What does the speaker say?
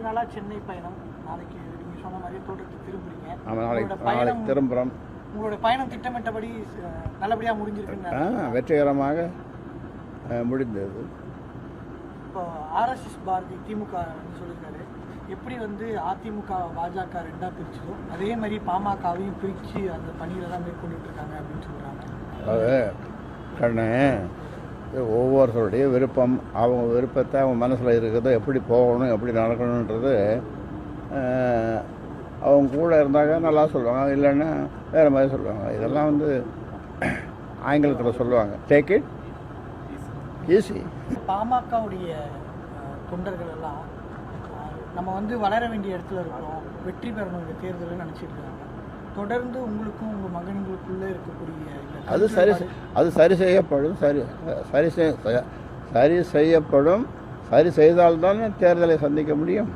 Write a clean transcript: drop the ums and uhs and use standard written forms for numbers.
நாளாக சென்னை பயணம், நாளைக்கு நீங்கள் சொன்ன மாதிரி தோட்டத்துக்கு திரும்புறீங்க. ஆமாம், நாளைக்கு திரும்புகிறோம். உங்களுடைய பயணம் திட்டமிட்டபடி நல்லபடியாக முடிஞ்சிருக்குன்னு வெற்றிகரமாக முடிந்தது. இப்போ ஆர்எஸ்எஸ் பாரதி திமுக சொல்லியிருக்காரு, எப்படி வந்து அதிமுக பாஜக ரெண்டாக பிரிச்சதோ அதே மாதிரி பாமகவையும் பிரித்து அந்த பணியில் தான் மேற்கொண்டுட்டு இருக்காங்க அப்படின்னு சொல்கிறாங்க. அதாவது கண்ணு, ஒவ்வொருத்தருடைய விருப்பம், அவங்க விருப்பத்தை அவங்க மனசில் இருக்கிறத எப்படி போகணும் எப்படி நடக்கணுன்றது அவங்க கூட இருந்தாங்க நல்லா சொல்லுவாங்க, இல்லைன்னா வேறு மாதிரி சொல்லுவாங்க. இதெல்லாம் வந்து ஆங்கிலத்தில் சொல்லுவாங்க, டேக் இட் ஈஸி. பாமகவுடைய தொண்டர்கள் எல்லாம் நம்ம வந்து வளர வேண்டிய இடத்துல இருக்கிறோம், வெற்றி பெறணும் இந்த தேர்தலில் நினச்சிட்டு இருக்காங்க. தொடர்ந்து உங்களுக்கும் உங்கள் மகன்களுக்குள்ளே இருக்கக்கூடிய அது சரி செய்யப்படும். சரி செய்யப்படும். சரி செய்தால்தான் தேர்தலை சந்திக்க முடியும்.